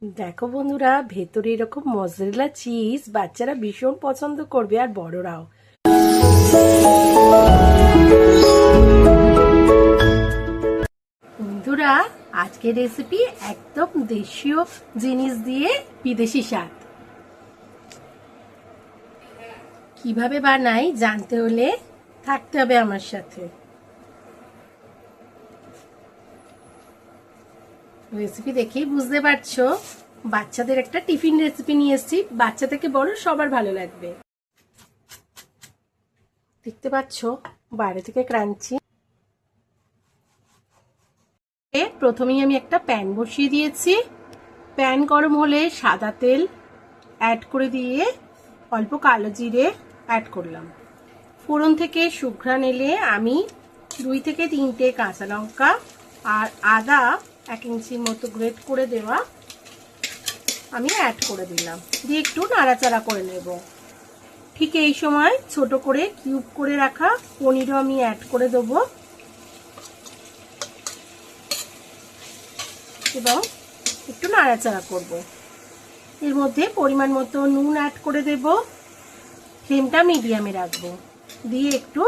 দেখো বন্ধুরা, ভেতরে এরকম মজরেলা চিজ বাচ্চারা ভীষণ পছন্দ করবে, আর বড়রাও। বন্ধুরা, আজকের রেসিপি একদম দেশীয় জিনিস দিয়ে বিদেশি স্বাদ। কিভাবে বানাই জানতে হলে থাকতে হবে আমার সাথে। রেসিপি দেখেই বুঝতে পারছো বাচ্চাদের একটা টিফিন রেসিপি নিয়ে এসেছি। বাচ্চা থেকে বড় সবার ভালো লাগবে। দেখতে পাচ্ছো বাইরে থেকে ক্রাঞ্চি। প্রথমেই আমি একটা প্যান বসিয়ে দিয়েছি। প্যান গরম হলে সাদা তেল অ্যাড করে দিয়ে অল্প কালো জিরে অ্যাড করলাম। ফোড়ন থেকে সুঘ্রাণ এলে আমি 2 থেকে 3টে কাঁচা লঙ্কা আর আদা 1 ইঞ্চির মতো গ্রেট করে দেওয়া আমি অ্যাড করে দিলাম। দিয়ে একটু নাড়াচাড়া করে নেব। ঠিক এই সময় ছোট করে কিউব করে রাখা পনিরও আমি অ্যাড করে দেবো এবং একটু নাড়াচাড়া করব। এর মধ্যে পরিমাণ মতো নুন অ্যাড করে দেব। ফ্লেমটা মিডিয়ামে রাখবো। দিয়ে একটু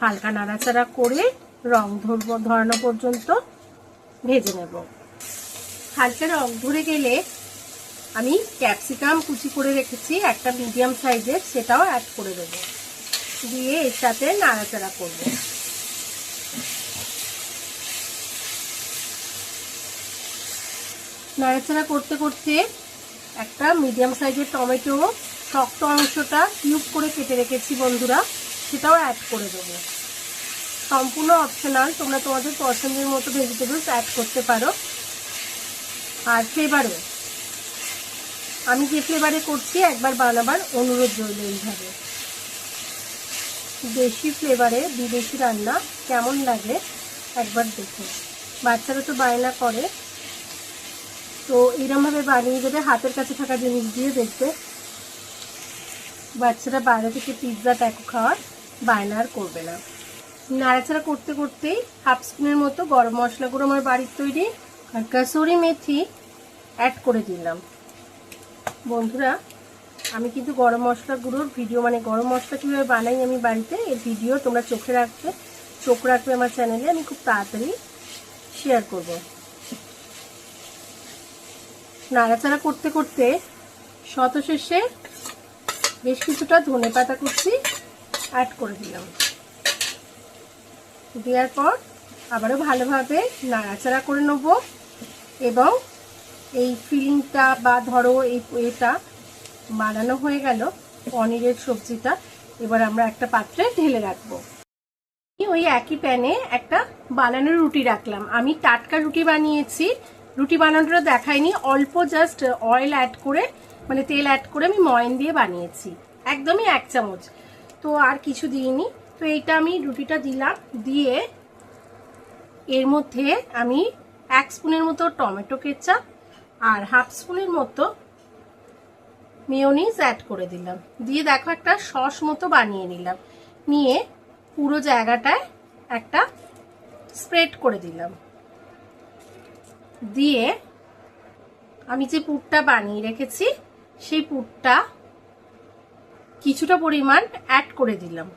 হালকা নাড়াচাড়া করে রং ধরানো পর্যন্ত ভেজে নেব। হালকা রং ধরে গেলে আমি ক্যাপসিকাম কুচি করে রেখেছি একটা মিডিয়াম সাইজের, সেটাও অ্যাড করে দেব। দিয়ে এর সাথে নাড়াচাড়া করব। নাড়াচাড়া করতে করতে একটা মিডিয়াম সাইজের টমেটো শক্ত অংশটা কিউব করে কেটে রেখেছি বন্ধুরা, সেটাও অ্যাড করে দেবো। সম্পূর্ণ অপশনাল, তোমরা তোমাদের পছন্দের মতো ভেজিটেবলস অ্যাড করতে পারো। আর ফ্লেভারও আমি যে ফ্লেভারে করছি একবার বানাবার অনুরোধ রইল। এইভাবে দেশি ফ্লেভারে বিদেশি রান্না কেমন লাগে একবার দেখো। বাচ্চারা তো বায়না করে, তো এরমভাবে বানিয়ে দেবে হাতের কাছে থাকা জিনিস দিয়ে। দেখবে বাচ্চারা বাইরে থেকে পিৎজা ট্যাকো খাওয়ার বায়না আর করবে না। নাড়াচাড়া করতে করতেই 1/2 স্পুনের মতো গরম মশলা গুঁড়ো আমার বাড়ির তৈরি আর কাসুরি মেথি অ্যাড করে দিলাম। বন্ধুরা, আমি কিন্তু গরম মশলা গুঁড়োর ভিডিও, মানে গরম মশলা কীভাবে বানাই আমি বাড়িতে, এর ভিডিও তোমরা চোখ রাখবে আমার চ্যানেলে। আমি খুব তাড়াতাড়ি শেয়ার করব। নাড়াচাড়া করতে করতে শত শেষে বেশ কিছুটা ধনেপাতা কুচি অ্যাড করে দিলাম। দেওয়ার পর আবারও ভালোভাবে নাড়াচাড়া করে নেব এবং এই ফিলিংটা বা ধরো এটা বানানো হয়ে গেল পনিরের সবজিটা। এবার আমরা একটা পাত্রে ঢেলে রাখবো। ওই একই প্যানে একটা বানানোর রুটি রাখলাম। আমি টাটকা রুটি বানিয়েছি, রুটি বানানোটা দেখাইনি। অল্প জাস্ট অয়েল অ্যাড করে, মানে তেল অ্যাড করে আমি ময়ন দিয়ে বানিয়েছি, একদমই 1 চামচ, তো আর কিছু দিইনি। তো এইটা আমি রুটিটা দিলাম। দিয়ে এর মধ্যে আমি 1 স্পুনের মতো টমেটো কেচাপ আর 1/2 স্পুনের মতো মেয়োনিজ অ্যাড করে দিলাম। দিয়ে দেখো একটা সস মতো বানিয়ে নিলাম। নিয়ে পুরো জায়গাটায় একটা স্প্রেড করে দিলাম। দিয়ে আমি যে পুরটা বানিয়ে রেখেছি সেই পুরটা কিছুটা পরিমাণ অ্যাড করে দিলাম।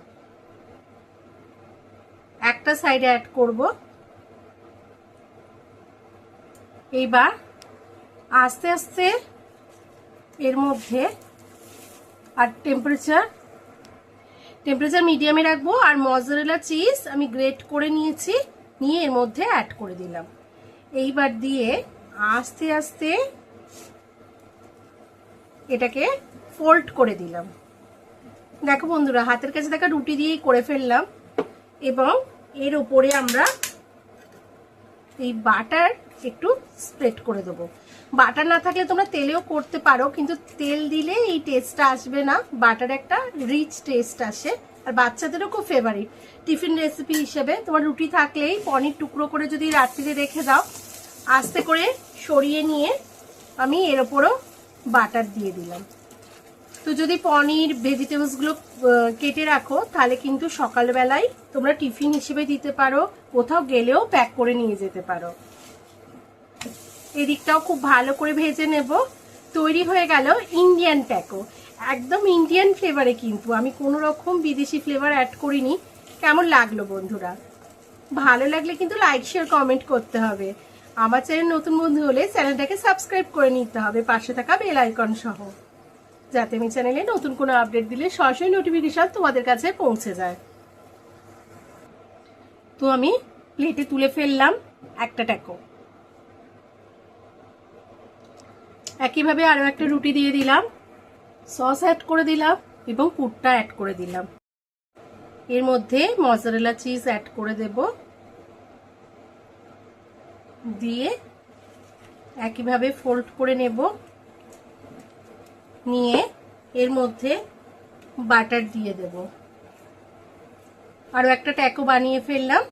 একটা সাইডে অ্যাড করব। এইবার আস্তে আস্তে এর মধ্যে, আর টেম্পারেচার মিডিয়ামে রাখবো। আর মজরেলা চিজ আমি গ্রেট করে নিয়েছি, নিয়ে এর মধ্যে অ্যাড করে দিলাম। এইবার দিয়ে আস্তে আস্তে এটাকে ফোল্ড করে দিলাম। দেখো বন্ধুরা, হাতের কাছে দেখা রুটি দিয়েই করে ফেললাম। এবং এর উপরে আমরা এই বাটার একটু স্প্রেড করে দেবো। বাটার না থাকলে তোমরা তেলেও করতে পারো, কিন্তু তেল দিলে এই টেস্টটা আসবে না। বাটার একটা রিচ টেস্ট আসে, আর বাচ্চাদেরও খুব ফেভারিট টিফিন রেসিপি হিসেবে। তোমার রুটি থাকলেই পনির টুকরো করে যদি রাত্রিতে রেখে দাও, আস্তে করে সরিয়ে নিয়ে আমি এর ওপরও বাটার দিয়ে দিলাম। তো যদি পনির ভেজিটেবলসগুলো কেটে রাখো তাহলে কিন্তু সকালবেলায় তোমরা টিফিন হিসেবে দিতে পারো, কোথাও গেলেও প্যাক করে নিয়ে যেতে পারো। এদিকটাও খুব ভালো করে ভেজে নেব। তৈরি হয়ে গেল ইন্ডিয়ান ট্যাকো। একদম ইন্ডিয়ান ফ্লেভারে, কিন্তু আমি কোনো রকম বিদেশি ফ্লেভার অ্যাড করিনি। কেমন লাগলো বন্ধুরা? ভালো লাগলে কিন্তু লাইক শেয়ার কমেন্ট করতে হবে। আমার চ্যানেল নতুন বন্ধু হলে চ্যানেলটাকে সাবস্ক্রাইব করে নিতে হবে পাশে থাকা বেল আইকন সহ, যাতে আমি চ্যানেলে নতুন কোনো আপডেট দিলে সরাসরি নোটিফিকেশন তোমাদের কাছে পৌঁছে যায়। তো আমি প্লেটে তুলে ফেললাম একটা ট্যাকো। একইভাবে আরো একটা রুটি দিয়ে দিলাম, সস অ্যাড করে দিলাম এবং পুরটা অ্যাড করে দিলাম। এর মধ্যে মজারেলা চিজ অ্যাড করে দেব, দিয়ে একইভাবে ফোল্ড করে নেব। নিয়ে এর মধ্যে বাটার দিয়ে দেব। আরো একটা ট্যাকো বানিয়ে ফেললাম।